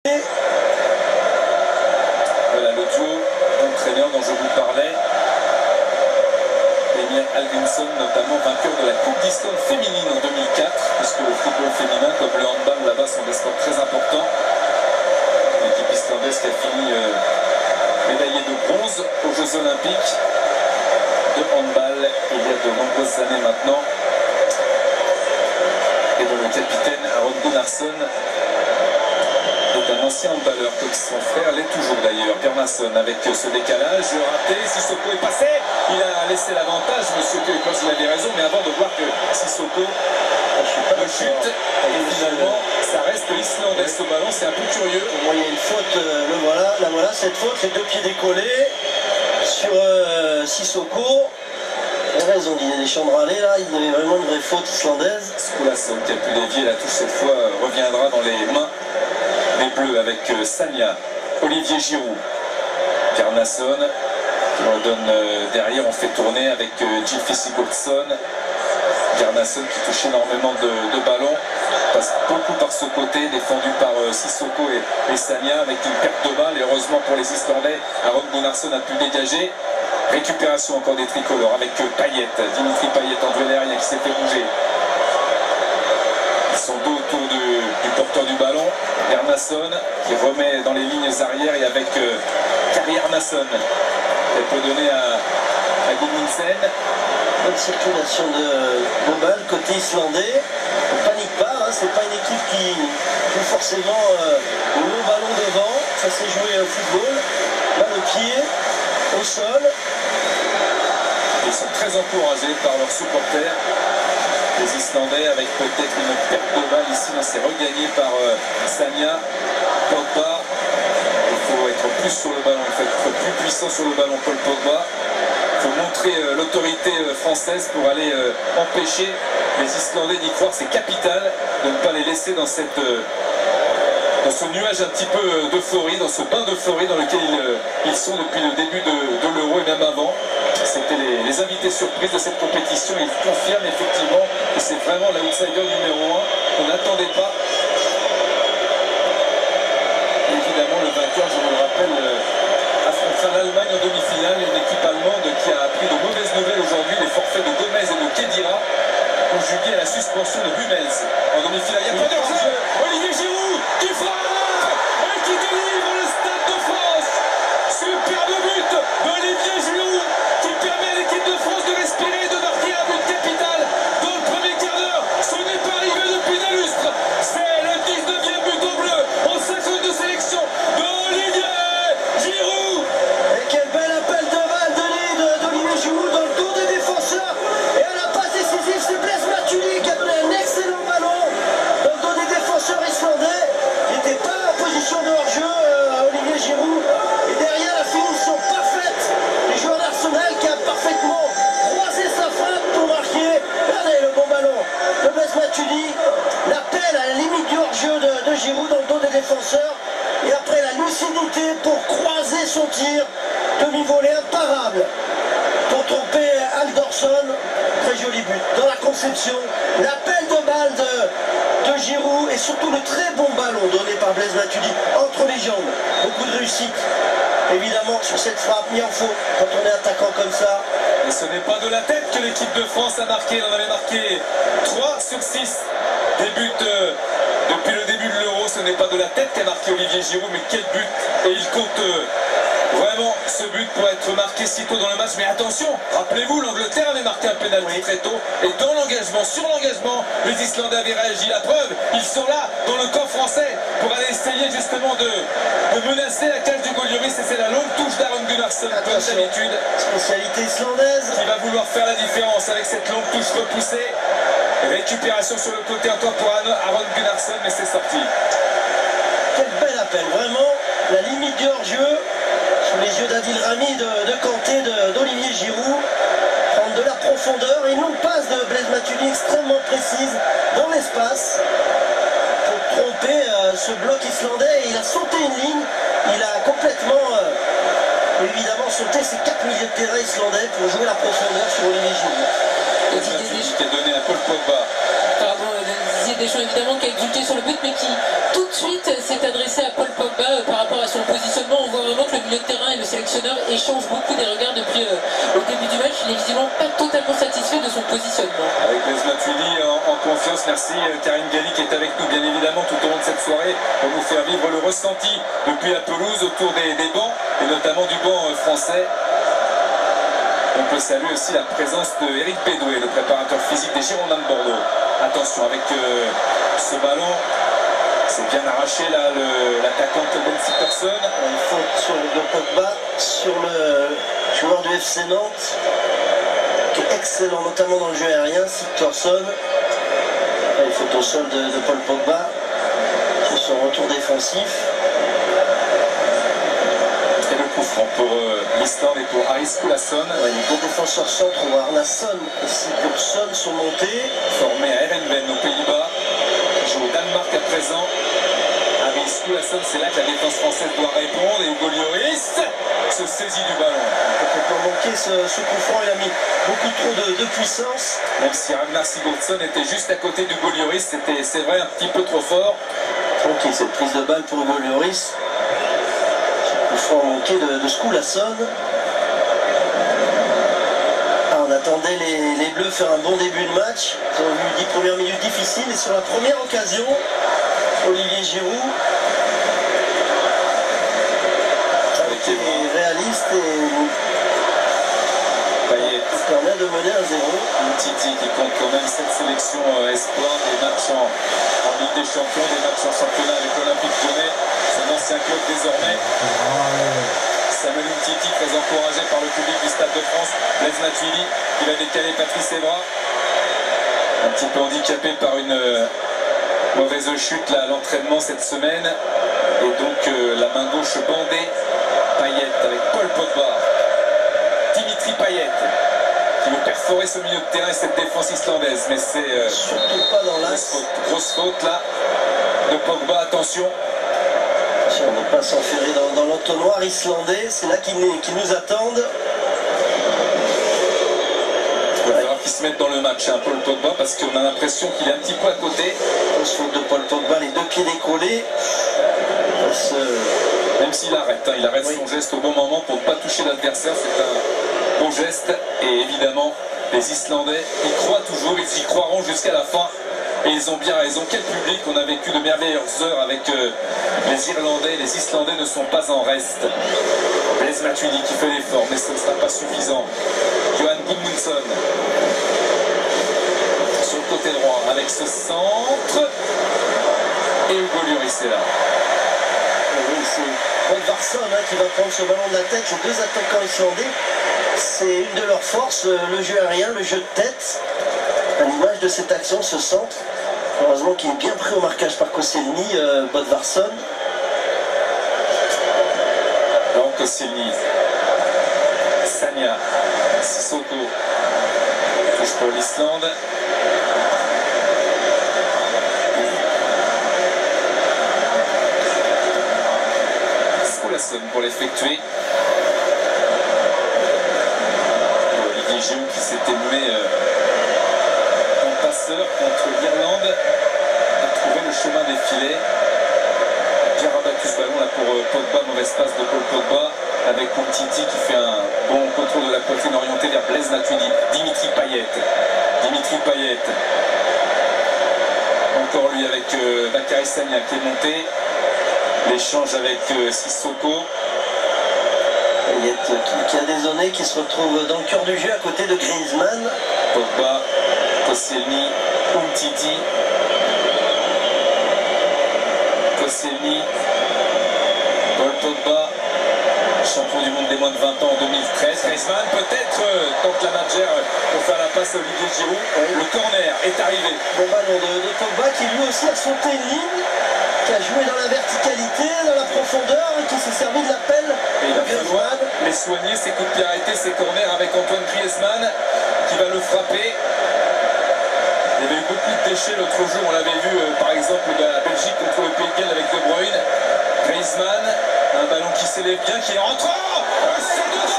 Voilà le duo d'entraîneurs dont je vous parlais. Emil Hallgrímsson, notamment vainqueur de la Coupe d'Islande féminine en 2004, puisque le football féminin comme le handball là-bas sont des sports très importants. L'équipe islandaise qui a fini médaillée de bronze aux Jeux Olympiques de handball il y a de nombreuses années maintenant. Et dont le capitaine Aron Gunnarsson est un ancien handballeur, comme son frère l'est toujours d'ailleurs. Bjarnason avec ce décalage raté, Sissoko est passé, il a laissé l'avantage, monsieur Kulikos il avait raison, mais avant de voir que Sissoko chute, et finalement ça reste islandais ce ballon, c'est un peu curieux. Bon, il y a une faute, le voilà, là voilà, cette faute, les deux pieds décollés sur Sissoko. Il a raison, Didier Deschamps de râler là, il y avait vraiment une vraie faute islandaise. Skulason qui a pu dévier, la touche cette fois reviendra dans les mains des Bleus avec Sagna, Olivier Giroud, Bjarnason qui redonne derrière, on fait tourner avec Gylfi Sigurdsson. Bjarnason qui touche énormément de ballons, passe beaucoup par ce côté, défendu par Sissoko et Sagna avec une perte de balle, et heureusement pour les Islandais, Aron Gunnarsson a pu dégager. Récupération encore des tricolores avec Payet, Dimitri Payet en duel aérien qui s'est fait bouger. Ils sont dos autour du porteur du ballon, Bjarnason qui remet dans les lignes arrières, et avec Kari Arnason elle peut donner à Gudmundsen. Bonne circulation de balles côté islandais. On panique pas, hein, c'est pas une équipe qui joue forcément le long ballon devant. Ça s'est joué au football. Là le pied au sol. Ils sont très encouragés par leurs supporters, les Islandais, avec peut-être une perte de balle ici. C'est regagné par Sagna, Pogba. Il faut être plus sur le ballon, il faut être plus puissant sur le ballon, Paul Pogba. Il faut montrer l'autorité française pour aller empêcher les Islandais d'y croire. C'est capital de ne pas les laisser dans ce nuage un petit peu d'euphorie, dans ce bain d'euphorie dans lequel ils sont depuis le début de l'Euro et même avant. C'était les invités surprises de cette compétition. Ils confirment effectivement que c'est vraiment l'outsider numéro 1 qu'on n'attendait pas. Et évidemment, le vainqueur, je vous le rappelle, affrontera l'Allemagne en demi-finale, une équipe allemande qui a appris de mauvaises nouvelles aujourd'hui. Les forfaits de Gomez et de Khedira conjugués à la suspension de Hummels en demi-finale. Il n'y a pas d'enjeu. Olivier Giroud qui frappe et qui délivre le Stade de France. Superbe but d'Olivier Giroud qui permet à l'équipe de France de respirer et de marquer un but capital dans le premier quart d'heure. Ce n'est pas arrivé depuis des lustres. C'est le 19e but au bleu en 52 sélections d'Olivier Giroud. Et quel bel appel de balle d'Olivier Giroud dans le dos des défenseurs. Et à la passe décisive, c'est Blaise Matuidi qui a donné un excellent ballon dans le dos des défenseurs islandais. Il n'était pas en position de hors-jeu, Olivier Giroud. Et derrière, la finition parfaite du joueur d'Arsenal qui a parfaitement croisé sa frappe pour marquer. Regardez le bon ballon de Blaise Matuidi. L'appel à la limite du hors-jeu de Giroud dans le dos des défenseurs. Et après la lucidité pour croiser son tir. Demi-volée imparable pour tromper Halldórsson. Très joli but. Dans la conception, l'appel de balle de Giroud et surtout le très bon ballon donné par Blaise Matuidi entre les jambes. Beaucoup de réussite. Évidemment sur cette frappe mis en faux quand on est attaquant comme ça. Et ce n'est pas de la tête que l'équipe de France a marqué. On avait marqué 3 sur 6 des buts depuis le début de l'Euro. Ce n'est pas de la tête qu'a marqué Olivier Giroud, mais quel but. Et il compte vraiment ce but pour être marqué si tôt dans le match. Mais attention, rappelez-vous, l'Angleterre avait marqué un pénalty très tôt. Et dans l'engagement, sur l'engagement, les Islandais avaient réagi. La preuve, ils sont là dans le camp français pour aller essayer justement de menacer la cage du goal Lloris. Et c'est la longue touche d'Aron Gunnarsson, comme d'habitude, Spécialité islandaise. qui va vouloir faire la différence avec cette longue touche repoussée. Récupération sur le côté encore pour Aron Gunnarsson, mais c'est sorti. Quel bel appel, vraiment. La limite du hors-jeu. Sous les yeux d'Adil Rami, de Kanté, d'Olivier Giroud. Prendre de la profondeur. Et une longue passe de Blaise Matuidi extrêmement précise dans l'espace. Pour tromper ce bloc islandais. Et il a sauté une ligne. Il a complètement, évidemment, sauté ces 4 milieux de terrain islandais pour jouer la profondeur sur Olivier Giroud. Et Matuidi qui a donné à Paul Pogba. Pardon, Didier Deschamps évidemment qui a exulté sur le but mais qui tout de suite s'est adressé à Paul Pogba. échange beaucoup des regards depuis le début du match. Il est visiblement pas totalement satisfait de son positionnement. Avec Blaise Matuidi en confiance, merci Karine Galli qui est avec nous bien évidemment tout au long de cette soirée pour nous faire vivre le ressenti depuis la pelouse autour des bancs et notamment du banc français. On peut saluer aussi la présence de Eric Bédoué, le préparateur physique des Girondins de Bordeaux. Attention avec ce ballon, c'est bien arraché là l'attaquant Ben Sitterson. Il faut sur le Pogba, sur le joueur du FC Nantes, qui est excellent notamment dans le jeu aérien, Sitterson. Il faut au sol de Paul Pogba sur son retour défensif. Et le coup franc pour l'Islande et pour Aris Skulason. Les deux défenseurs centraux, Arnason et Sigurdsson sont montés. Formé à Erenven aux Pays-Bas, qui joue au Danemark à présent. Aris Skulason, c'est là que la défense française doit répondre. Et Hugo Lloris se saisit du ballon. Pour manquer ce coup franc, il a mis beaucoup trop de puissance. Même si Ragnar Sigurdsson était juste à côté d'Hugo Lloris, c'était, c'est vrai, un petit peu trop fort. Tranquille, cette prise de balle pour Hugo Lloris. Il faut manquer de Skulason. On attendait les Bleus faire un bon début de match. Ils ont eu 10 premières minutes difficiles et sur la première occasion, Olivier Giroud est réaliste et Payet permet de mener à 0. Titi qui compte quand même cette sélection espoir, des matchs en Ligue des Champions, des matchs en championnat avec l'Olympique Lyonnais, son ancien club désormais. Samuel Titi très encouragé par le public du Stade de France. Blaise Matuidi qui va décaler Patrice Evra. Un petit peu handicapé par une mauvaise chute là, à l'entraînement cette semaine. Et donc la main gauche bandée. Payet avec Paul Pogba. Dimitri Payet qui veut perforer ce milieu de terrain et cette défense islandaise. Mais c'est surtout pas dans l'axe. Grosse faute là de Pogba, attention. On ne pas s'enferrer dans l'entonnoir islandais, c'est là qu'ils nous attendent. Il va falloir qu'ils se mettent dans le match, hein, Paul Pogba, parce qu'on a l'impression qu'il est un petit peu à côté. Grosse faute de Paul Pogba, les deux pieds décollés. Même s'il arrête, hein, il arrête son geste au bon moment pour ne pas toucher l'adversaire, c'est un bon geste. Et évidemment, les Islandais, ils croient toujours, ils y croiront jusqu'à la fin. Et ils ont bien raison. Quel public, on a vécu de merveilleuses heures avec les Irlandais. Les Islandais ne sont pas en reste. Blaise Matuidi qui fait l'effort, mais ce ne sera pas suffisant. Johan Gudmundsson sur le côté droit avec ce centre. Et Hugo Lloris est là. Oui, c'est Bodvarsson qui va prendre ce ballon de la tête. Les deux attaquants islandais, c'est une de leurs forces, le jeu aérien, le jeu de tête. À l'image de cette action, ce centre, heureusement qu'il est bien pris au marquage par Koscielny, Bodvarsson. Donc Koscielny, Sagna, Sissoko, touche pour l'Islande. Skulason pour l'effectuer. Olivier Giroud qui s'était mué passeur contre l'Irlande a trouvé le chemin des filets. Bien rabattu ce ballon là pour Pogba, mauvaise passe de Paul Pogba avec Titi qui fait un bon contrôle de la poitrine orientée vers Blaise Matuidi. Dimitri Payet. Encore lui avec Bakary Sagna qui est monté. L'échange avec Sissoko. Payet qui a dézonné, qui se retrouve dans le cœur du jeu à côté de Griezmann. Pogba, Koscielny, Umtiti. Koscielny, Paul Pogba, champion du monde des moins de 20 ans en 2013. Griezmann peut-être tente la Madjer pour faire la passe à Olivier Giroud. Le corner est arrivé. Bon ballon de Pogba qui lui aussi a sauté une ligne, qui a joué dans la verticalité, dans la profondeur, et qui s'est servi de l'appel. Et il va falloir les soigner, ses coups de pied arrêtés, ses corners avec Antoine Griezmann qui va le frapper. Il y avait eu beaucoup de déchets l'autre jour, on l'avait vu par exemple la Belgique contre le Pays de Galles avec De Bruyne. Griezmann, un ballon qui s'élève bien, qui est rentrant. C'est dedans.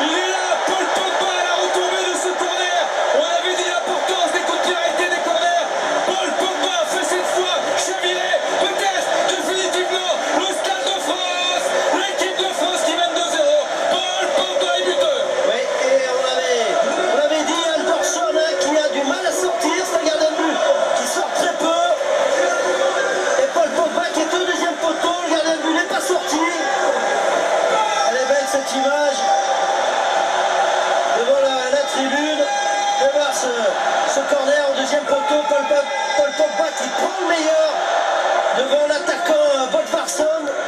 Il est là, Paul Pogba à la retombée de ce corner. On avait dit l'importance des coups de pied arrêtés des corners. Paul Pogba a fait cette fois chavirer, peut-être définitivement le Stade de France. L'équipe de France qui mène 2-0 ce corner au deuxième poteau. Paul Pogba qui prend le meilleur devant l'attaquant Bodvarsson.